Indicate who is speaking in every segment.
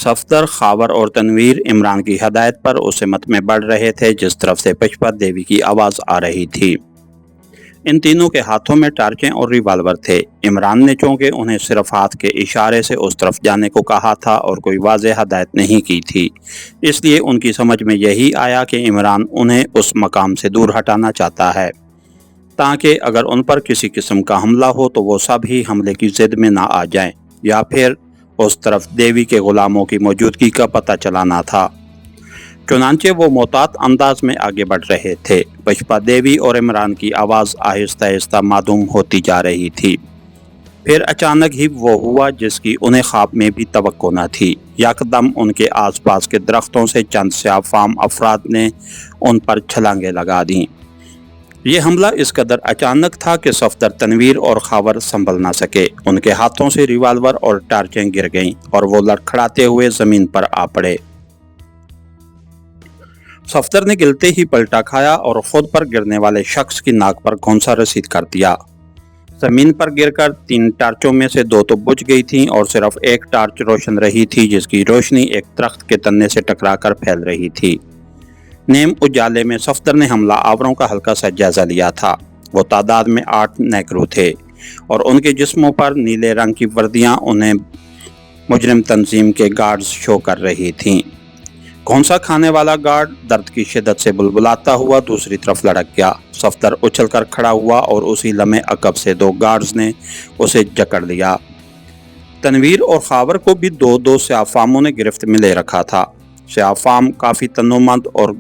Speaker 1: صفدر، خاور اور تنویر عمران کی ہدایت پر اس سمت میں بڑھ رہے تھے جس طرف سے پشپا دیوی کی آواز آ رہی تھی۔ ان تینوں کے ہاتھوں میں ٹارچیں اور ریوالور تھے۔ عمران نے چونکہ انہیں صرف ہاتھ کے اشارے سے اس طرف جانے کو کہا تھا اور کوئی واضح ہدایت نہیں کی تھی، اس لیے ان کی سمجھ میں یہی آیا کہ عمران انہیں اس مقام سے دور ہٹانا چاہتا ہے تاکہ اگر ان پر کسی قسم کا حملہ ہو تو وہ سب ہی حملے کی ضد میں نہ آ جائیں، یا پھر اس طرف دیوی کے غلاموں کی موجودگی کا پتہ چلانا تھا۔ چنانچہ وہ محتاط انداز میں آگے بڑھ رہے تھے۔ پشپا دیوی اور عمران کی آواز آہستہ آہستہ معدوم ہوتی جا رہی تھی۔ پھر اچانک ہی وہ ہوا جس کی انہیں خواب میں بھی توقع نہ تھی۔ یکدم ان کے آس پاس کے درختوں سے چند سیاہ فام افراد نے ان پر چھلانگیں لگا دیں۔ یہ حملہ اس قدر اچانک تھا کہ صفدر، تنویر اور خاور سنبھل نہ سکے۔ ان کے ہاتھوں سے ریوالور اور ٹارچیں گر گئیں اور وہ لڑکھڑاتے ہوئے زمین پر آ پڑے۔ صفدر نے گلتے ہی پلٹا کھایا اور خود پر گرنے والے شخص کی ناک پر گھونسا رسید کر دیا۔ زمین پر گر کر 3 ٹارچوں میں سے 2 تو بجھ گئی تھیں اور صرف ایک ٹارچ روشن رہی تھی جس کی روشنی ایک درخت کے تنے سے ٹکرا کر پھیل رہی تھی۔ نیم اجالے میں صفدر نے حملہ آوروں کا ہلکا سا جائزہ لیا تھا۔ وہ تعداد میں 8 نیگرو تھے اور ان کے جسموں پر نیلے رنگ کی وردیاں انہیں مجرم تنظیم کے گارڈز شو کر رہی تھیں۔ گھونسا کھانے والا گارڈ درد کی شدت سے بلبلاتا ہوا دوسری طرف لڑک گیا۔ صفدر اچھل کر کھڑا ہوا اور اسی لمحے عقب سے 2 گارڈز نے اسے جکڑ لیا۔ تنویر اور خاور کو بھی 2 سیاہ فاموں نے گرفت میں لے رکھا تھا۔ سیاہ فام کافی تنومند اور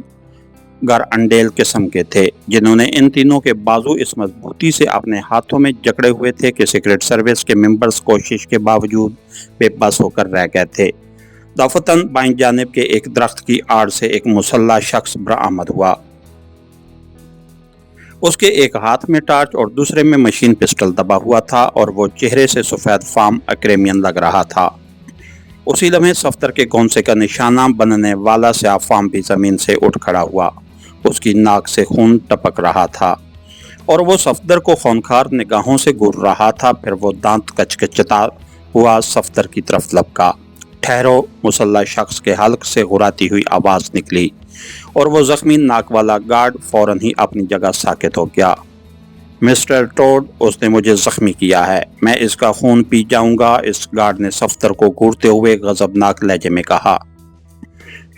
Speaker 1: گر انڈیل قسم کے تھے جنہوں نے ان تینوں کے بازو اس مضبوطی سے اپنے ہاتھوں میں جکڑے ہوئے تھے کہ سیکرٹ سروس کے ممبرز کوشش کے باوجود بے بس ہو کر رہ گئے تھے۔ دفتن بائیں جانب کے ایک درخت کی آڑ سے ایک مسلح شخص برآمد ہوا۔ اس کے ایک ہاتھ میں ٹارچ اور دوسرے میں مشین پسٹل دبا ہوا تھا اور وہ چہرے سے سفید فام اکریمین لگ رہا تھا۔ اسی لمحے صفدر کے گھونسے کا نشانہ بننے والا سیاہ فام بھی زمین سے اٹھ کھڑا ہوا۔ اس کی ناک سے خون ٹپک رہا تھا اور وہ صفدر کو خونخوار نگاہوں سے گھور رہا تھا۔ پھر وہ دانت کچکچتا ہوا صفدر کی طرف لپکا۔ ٹھہرو، مسلح شخص کے حلق سے غراتی ہوئی آواز نکلی اور وہ زخمی ناک والا گارڈ فوراً ہی اپنی جگہ ساکت ہو گیا۔ مسٹر ٹوڈ، اس نے مجھے زخمی کیا ہے، میں اس کا خون پی جاؤں گا، اس گارڈ نے صفدر کو گھورتے ہوئے غضبناک لہجے میں کہا۔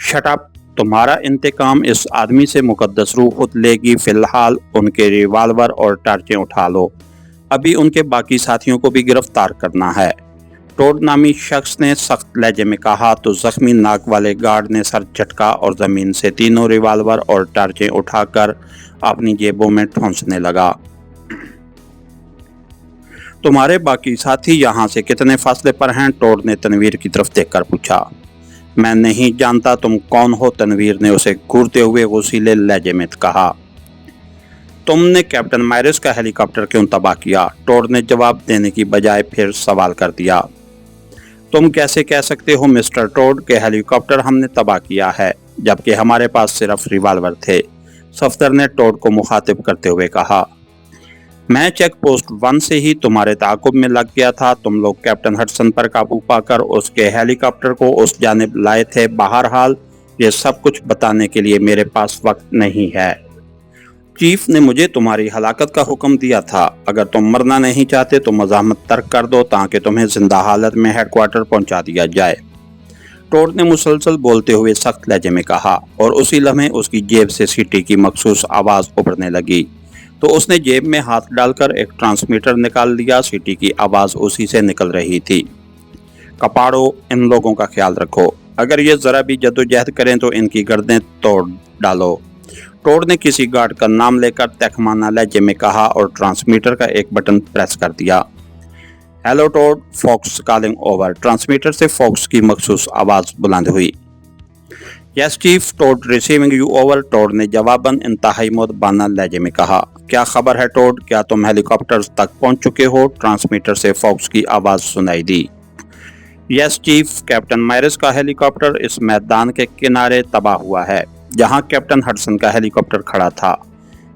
Speaker 1: شٹ اپ، تمہارا انتقام اس آدمی سے مقدس روح خود لے گی۔ فی الحال ان کے ریوالور اور ٹارچیں اٹھا لو، ابھی ان کے باقی ساتھیوں کو بھی گرفتار کرنا ہے، ٹوڈ نامی شخص نے سخت لہجے میں کہا تو زخمی ناک والے گارڈ نے سر جھٹکا اور زمین سے تینوں ریوالور اور ٹارچیں اٹھا کر اپنی جیبوں میں ٹھونسنے لگا۔ تمہارے باقی ساتھی یہاں سے کتنے فاصلے پر ہیں؟ ٹوڈ نے تنویر کی طرف دیکھ کر پوچھا۔ میں نہیں جانتا تم کون ہو، تنویر نے اسے گھورتے ہوئے غصیلے لہجے میں کہا۔ تم نے کیپٹن مائرس کا ہیلی کاپٹر کیوں تباہ کیا؟ ٹوڈ نے جواب دینے کی بجائے پھر سوال کر دیا۔ تم کیسے کہہ سکتے ہو مسٹر ٹوڈ کہ ہیلی کاپٹر ہم نے تباہ کیا ہے جبکہ ہمارے پاس صرف ریوالور تھے؟ صفدر نے ٹوڈ کو مخاطب کرتے ہوئے کہا۔ میں چیک پوسٹ 1 سے ہی تمہارے تعاقب میں لگ گیا تھا۔ تم لوگ کیپٹن ہڈسن پر قابو پا کر اس کے ہیلی کاپٹر کو اس جانب لائے تھے۔ بہرحال یہ سب کچھ بتانے کے لیے میرے پاس وقت نہیں ہے۔ چیف نے مجھے تمہاری ہلاکت کا حکم دیا تھا۔ اگر تم مرنا نہیں چاہتے تو مزاحمت ترک کر دو تاکہ تمہیں زندہ حالت میں ہیڈ کوارٹر پہنچا دیا جائے، ٹوڈ نے مسلسل بولتے ہوئے سخت لہجے میں کہا، اور اسی لمحے اس کی جیب سے سیٹی کی مخصوص آواز ابھرنے لگی تو اس نے جیب میں ہاتھ ڈال کر ایک ٹرانسمیٹر نکال لیا۔ سیٹی کی آواز اسی سے نکل رہی تھی۔ کپاڑو، ان لوگوں کا خیال رکھو، اگر یہ ذرا بھی جدوجہد کریں تو ان کی گردنیں توڑ ڈالو، ٹوڈ نے کسی گارڈ کا نام لے کر تحقیرانہ لہجے میں کہا اور ٹرانسمیٹر کا ایک بٹن پریس کر دیا۔ Hello Todd, Fox calling over, transmitter سے فوکس کی مخصوص آواز بلند ہوئی۔ Yes chief, Todd receiving you over, Todd نے جواباً انتہائی مؤدبانہ لہجے میں کہا۔ کیا خبر ہے ٹوڈ، کیا تم ہیلی کاپٹر تک پہنچ چکے ہو؟ ٹرانسمیٹر سے فوکس کی آواز سنائی دی۔ یس چیف، کیپٹن مائرس کا ہیلی کاپٹر اس میدان کے کنارے تباہ ہوا ہے جہاں کیپٹن ہڈسن کا ہیلی کاپٹر کھڑا تھا۔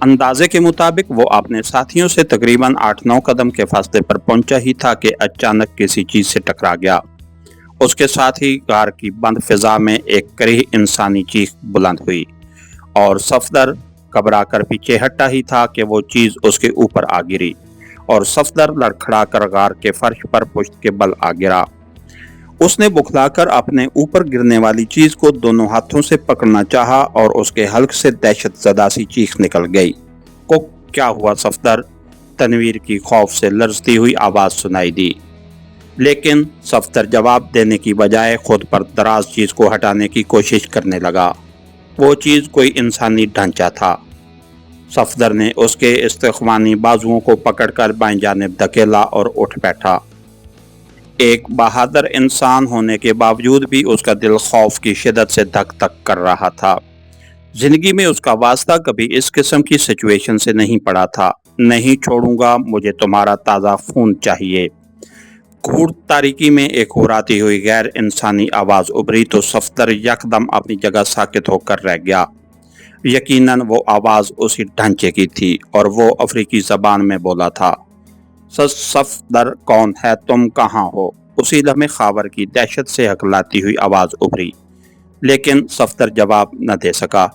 Speaker 1: اندازے کے مطابق وہ اپنے ساتھیوں سے تقریباً 8-9 قدم کے فاصلے پر پہنچا ہی تھا کہ اچانک کسی چیز سے ٹکرا گیا۔ اس کے ساتھ ہی غار کی بند فضا میں ایک کریہ انسانی چیخ بلند ہوئی اور صفدر گھبرا کر پیچھے ہٹا ہی تھا کہ وہ چیز اس کے اوپر آ گری اور صفدر لڑکھڑا کر غار کے فرش پر پشت کے بل آ گرا۔ اس نے بکھلا کر اپنے اوپر گرنے والی چیز کو دونوں ہاتھوں سے پکڑنا چاہا اور اس کے حلق سے دہشت زدہ سی چیخ نکل گئی۔ کو کیا ہوا صفدر؟ تنویر کی خوف سے لرزتی ہوئی آواز سنائی دی، لیکن صفدر جواب دینے کی بجائے خود پر دراز چیز کو ہٹانے کی کوشش کرنے لگا۔ وہ چیز کوئی انسانی ڈھانچہ تھا۔ صفدر نے اس کے استخوانی بازوؤں کو پکڑ کر بائیں جانب دھکیلا اور اٹھ بیٹھا۔ ایک بہادر انسان ہونے کے باوجود بھی اس کا دل خوف کی شدت سے دھک دھک کر رہا تھا۔ زندگی میں اس کا واسطہ کبھی اس قسم کی سچویشن سے نہیں پڑا تھا۔ نہیں چھوڑوں گا، مجھے تمہارا تازہ خون چاہیے۔ گھور تاریکی میں ایک ہراتی ہوئی غیر انسانی آواز ابھری تو صفدر یکدم اپنی جگہ ساکت ہو کر رہ گیا۔ یقیناً وہ آواز اسی ڈھانچے کی تھی اور وہ افریقی زبان میں بولا تھا۔ صفدر کون ہے؟ تم کہاں ہو؟ اسی لمحے خاور کی دہشت سے ہکلاتی ہوئی آواز ابھری، لیکن صفدر جواب نہ دے سکا۔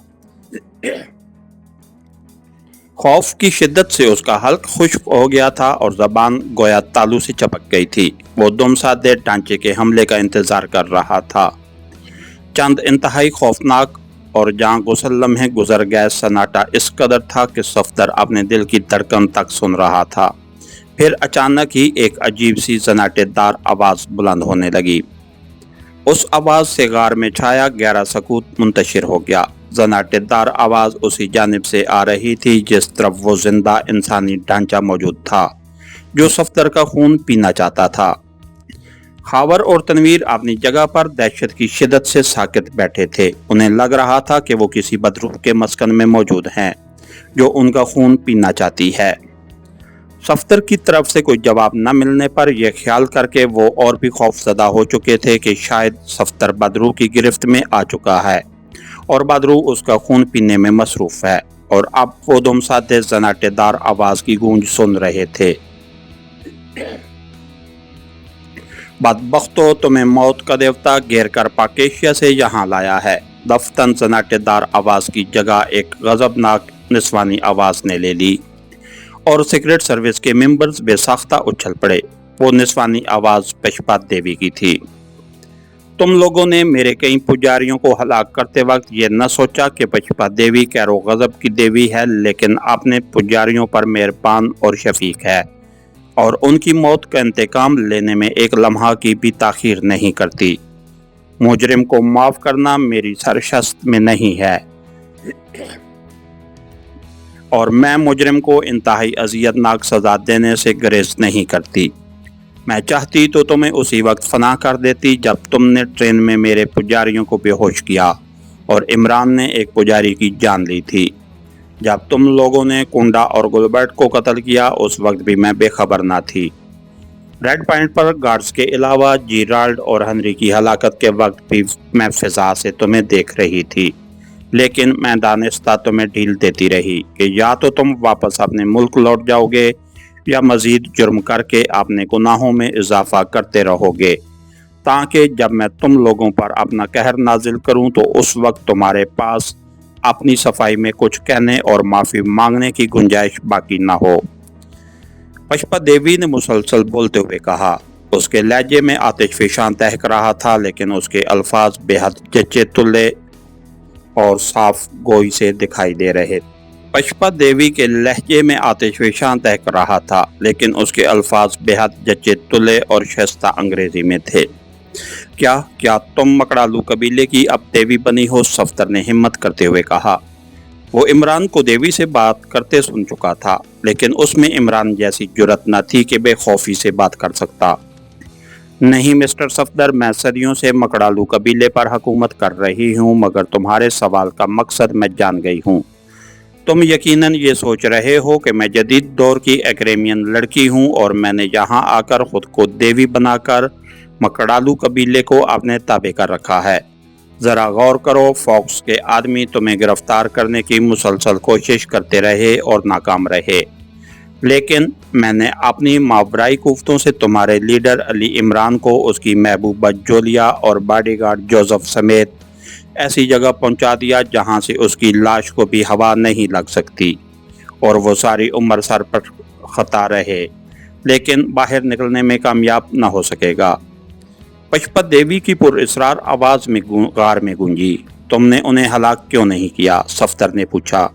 Speaker 1: خوف کی شدت سے اس کا حلق خشک ہو گیا تھا اور زبان گویا تالو سے چپک گئی تھی۔ وہ دم سادے ڈھانچے کے حملے کا انتظار کر رہا تھا۔ چند انتہائی خوفناک اور جاں غسل لمحے گزر گئے۔ سناٹا اس قدر تھا کہ صفدر اپنے دل کی دھڑکن تک سن رہا تھا۔ پھر اچانک ہی ایک عجیب سی زناٹے دار آواز بلند ہونے لگی۔ اس آواز سے غار میں چھایا گہرا سکوت منتشر ہو گیا۔ زناٹے دار آواز اسی جانب سے آ رہی تھی جس طرف وہ زندہ انسانی ڈھانچہ موجود تھا جو صفدر کا خون پینا چاہتا تھا۔ خاور اور تنویر اپنی جگہ پر دہشت کی شدت سے ساکت بیٹھے تھے۔ انہیں لگ رہا تھا کہ وہ کسی بدروح کے مسکن میں موجود ہیں جو ان کا خون پینا چاہتی ہے۔ صفدر کی طرف سے کوئی جواب نہ ملنے پر یہ خیال کر کے وہ اور بھی خوف زدہ ہو چکے تھے کہ شاید صفدر بدروح کی گرفت میں آ چکا ہے اور بدروح اس کا خون پینے میں مصروف ہے، اور اب وہ دم سادے زناٹے دار آواز کی گونج سن رہے تھے۔ بدبختو، تمہیں موت کا دیوتا گھیر کر پاکیشیا سے یہاں لایا ہے۔ دفتن زناٹے دار آواز کی جگہ ایک غضبناک نسوانی آواز نے لے لی اور سیکرٹ سروس کے ممبرز بے ساختہ اچھل پڑے۔ وہ نسوانی آواز پشپا دیوی کی تھی۔ تم لوگوں نے میرے کئی پجاریوں کو ہلاک کرتے وقت یہ نہ سوچا کہ پشپا دیوی کیر و غضب کی دیوی ہے، لیکن اپنے پجاریوں پر مہربان اور شفیق ہے اور ان کی موت کا انتقام لینے میں ایک لمحہ کی بھی تاخیر نہیں کرتی۔ مجرم کو معاف کرنا میری سرشست میں نہیں ہے اور میں مجرم کو انتہائی اذیت ناک سزا دینے سے گریز نہیں کرتی۔ میں چاہتی تو تمہیں اسی وقت فنا کر دیتی جب تم نے ٹرین میں میرے پجاریوں کو بے ہوش کیا اور عمران نے ایک پجاری کی جان لی تھی۔ جب تم لوگوں نے کنڈا اور گلبرٹ کو قتل کیا اس وقت بھی میں بے خبر نہ تھی۔ ریڈ پوائنٹ پر گارڈز کے علاوہ جیرالڈ اور ہنری کی ہلاکت کے وقت بھی میں فضا سے تمہیں دیکھ رہی تھی، لیکن میں دانستہ تمہیں ڈھیل دیتی رہی کہ یا تو تم واپس اپنے ملک لوٹ جاؤ گے یا مزید جرم کر کے اپنے گناہوں میں اضافہ کرتے رہو گے، تاکہ جب میں تم لوگوں پر اپنا قہر نازل کروں تو اس وقت تمہارے پاس اپنی صفائی میں کچھ کہنے اور معافی مانگنے کی گنجائش باقی نہ ہو۔ پشپا دیوی نے مسلسل بولتے ہوئے کہا۔ اس کے لہجے میں آتش فشاں دہک رہا تھا، لیکن اس کے الفاظ بے حد جچے تلے اور صاف گوئی سے دکھائی دے رہے۔ پشپا دیوی کے لہجے میں آتش فشاں دہک رہا تھا، لیکن اس کے الفاظ بے حد جچے تلے اور شائستہ انگریزی میں تھے۔ کیا تم مکڑالو قبیلے کی اب دیوی بنی ہو؟ صفدر نے ہمت کرتے ہوئے کہا۔ وہ عمران کو دیوی سے بات کرتے سن چکا تھا، لیکن اس میں عمران جیسی جرأت نہ تھی کہ بے خوفی سے بات کر سکتا۔ نہیں مسٹر صفدر، میں صدیوں سے مکڑالو قبیلے پر حکومت کر رہی ہوں، مگر تمہارے سوال کا مقصد میں جان گئی ہوں۔ تم یقیناً یہ سوچ رہے ہو کہ میں جدید دور کی ایکریمین لڑکی ہوں اور میں نے یہاں آ کر خود کو دیوی بنا کر مکڑالو قبیلے کو اپنے تابع کر رکھا ہے۔ ذرا غور کرو، فوکس کے آدمی تمہیں گرفتار کرنے کی مسلسل کوشش کرتے رہے اور ناکام رہے، لیکن میں نے اپنی ماورائی کوفتوں سے تمہارے لیڈر علی عمران کو اس کی محبوبہ جولیا اور باڈی گارڈ جوزف سمیت ایسی جگہ پہنچا دیا جہاں سے اس کی لاش کو بھی ہوا نہیں لگ سکتی، اور وہ ساری عمر سر پر خطا رہے لیکن باہر نکلنے میں کامیاب نہ ہو سکے گا۔ پشپت دیوی کی پر اصرار آواز میں غار میں گونجی۔ تم نے انہیں ہلاک کیوں نہیں کیا؟ صفدر نے پوچھا۔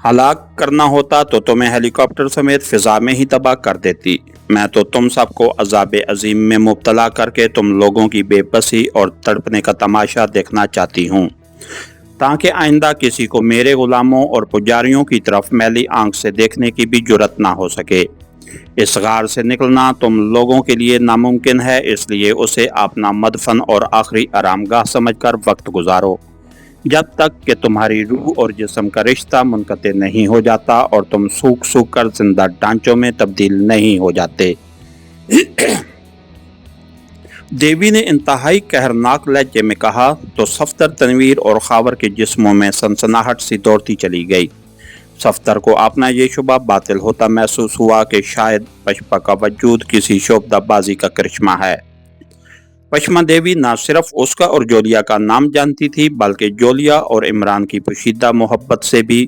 Speaker 1: ہلاک کرنا ہوتا تو تمہیں ہیلی کاپٹر سمیت فضا میں ہی تباہ کر دیتی۔ میں تو تم سب کو عذاب عظیم میں مبتلا کر کے تم لوگوں کی بے بسی اور تڑپنے کا تماشا دیکھنا چاہتی ہوں، تاکہ آئندہ کسی کو میرے غلاموں اور پجاریوں کی طرف میلی آنکھ سے دیکھنے کی بھی جرت نہ ہو سکے۔ اس غار سے نکلنا تم لوگوں کے لیے ناممکن ہے، اس لیے اسے اپنا مدفن اور آخری آرام گاہ سمجھ کر وقت گزارو، جب تک کہ تمہاری روح اور جسم کا رشتہ منقطع نہیں ہو جاتا اور تم سوکھ سوکھ کر زندہ ڈھانچوں میں تبدیل نہیں ہو جاتے۔ دیوی نے انتہائی قہرناک لہجے میں کہا تو صفدر، تنویر اور خاور کے جسموں میں سنسناہٹ سی دوڑتی چلی گئی۔ صفدر کو اپنا یہ شبہ باطل ہوتا محسوس ہوا کہ شاید پشپا کا وجود کسی شعبدہ بازی کا کرشمہ ہے۔ پشما دیوی نہ صرف اس کا اور جولیا کا نام جانتی تھی بلکہ جولیا اور عمران کی پوشیدہ محبت سے بھی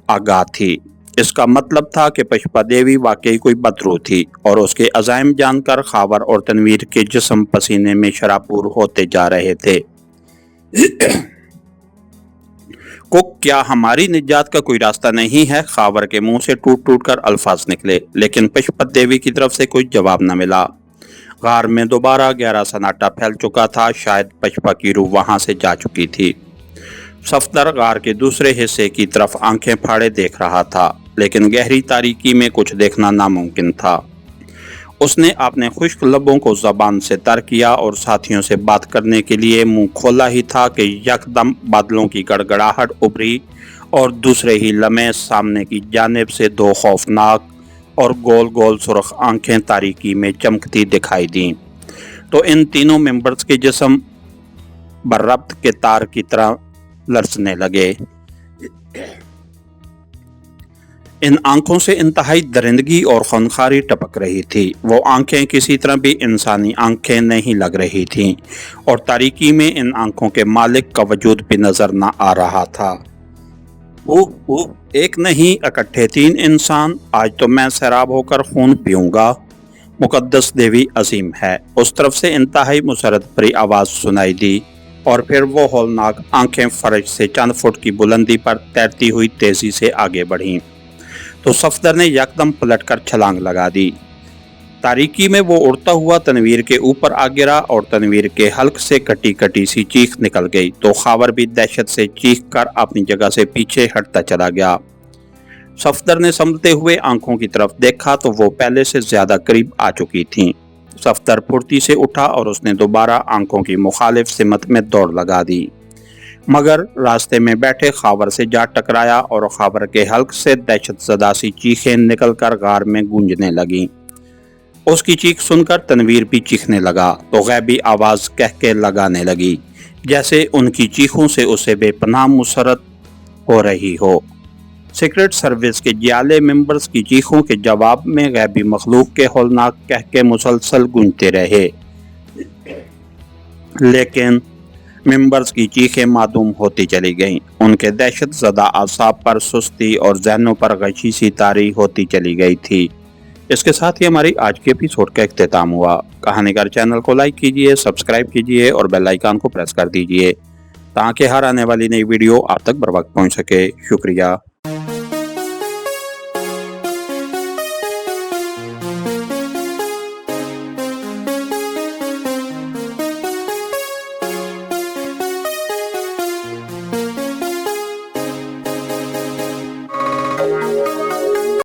Speaker 1: آگاہ تھی۔ اس کا مطلب تھا کہ پشپا دیوی واقعی کوئی بدروح تھی، اور اس کے عزائم جان کر خاور اور تنویر کے جسم پسینے میں شرابور ہوتے جا رہے تھے۔ کیا ہماری نجات کا کوئی راستہ نہیں ہے؟ خاور کے منہ سے ٹوٹ ٹوٹ کر الفاظ نکلے، لیکن پشپت دیوی کی طرف سے کوئی جواب نہ ملا۔ غار میں دوبارہ گہرا سناٹا پھیل چکا تھا، شاید پشپا کی روح وہاں سے جا چکی تھی۔ صفدر غار کے دوسرے حصے کی طرف آنکھیں پھاڑے دیکھ رہا تھا، لیکن گہری تاریکی میں کچھ دیکھنا ناممکن تھا۔ اس نے اپنے خشک لبوں کو زبان سے تر کیا اور ساتھیوں سے بات کرنے کے لیے منہ کھولا ہی تھا کہ یکدم بادلوں کی گڑگڑاہٹ ابھری اور دوسرے ہی لمحے سامنے کی جانب سے دو خوفناک اور گول گول سرخ آنکھیں تاریکی میں چمکتی دکھائی دیں، تو ان تینوں ممبرز کے جسم بربط کے تار کی طرح لرزنے لگے۔ ان آنکھوں سے انتہائی درندگی اور خونخواری ٹپک رہی تھی۔ وہ آنکھیں کسی طرح بھی انسانی آنکھیں نہیں لگ رہی تھیں، اور تاریکی میں ان آنکھوں کے مالک کا وجود بھی نظر نہ آ رہا تھا۔ ایک نہیں، اکٹھے تین انسان! آج تو میں سیراب ہو کر خون پیوں گا۔ مقدس دیوی عظیم ہے! اس طرف سے انتہائی مسرت بھری آواز سنائی دی، اور پھر وہ ہولناک آنکھیں فرش سے چند فٹ کی بلندی پر تیرتی ہوئی تیزی سے آگے بڑھیں، تو صفدر نے یکدم پلٹ کر چھلانگ لگا دی۔ تاریکی میں وہ اڑتا ہوا تنویر کے اوپر آ گرا، اور تنویر کے حلق سے کٹی کٹی سی چیخ نکل گئی، تو خاور بھی دہشت سے چیخ کر اپنی جگہ سے پیچھے ہٹتا چلا گیا۔ صفدر نے سنبھلتے ہوئے آنکھوں کی طرف دیکھا تو وہ پہلے سے زیادہ قریب آ چکی تھیں۔ صفدر پھرتی سے اٹھا اور اس نے دوبارہ آنکھوں کی مخالف سمت میں دوڑ لگا دی، مگر راستے میں بیٹھے خاور سے جا ٹکرایا، اور خاور کے حلق سے دہشت زدہ سی چیخیں نکل کر غار میں گونجنے لگیں۔ اس کی چیخ سن کر تنویر بھی چیخنے لگا، تو غیبی آواز کہکے لگانے لگی، جیسے ان کی چیخوں سے اسے بے پناہ مسرت ہو رہی ہو۔ سیکرٹ سروس کے جیالے ممبرز کی چیخوں کے جواب میں غیبی مخلوق کے ہولناک کہکے مسلسل گونجتے رہے، لیکن ممبرز کی چیخیں معدوم ہوتی چلی گئیں۔ ان کے دہشت زدہ اعصاب پر سستی اور ذہنوں پر غشی سی طاری ہوتی چلی گئی تھی۔ اس کے ساتھ ہی ہماری آج کے ایپیسوڈ کا اختتام ہوا۔ کہانی گار چینل کو لائک کیجئے، سبسکرائب کیجئے اور بیل آئیکن کو پریس کر دیجئے، تاکہ ہر آنے والی نئی ویڈیو آپ تک بر وقت پہنچ سکے۔ شکریہ۔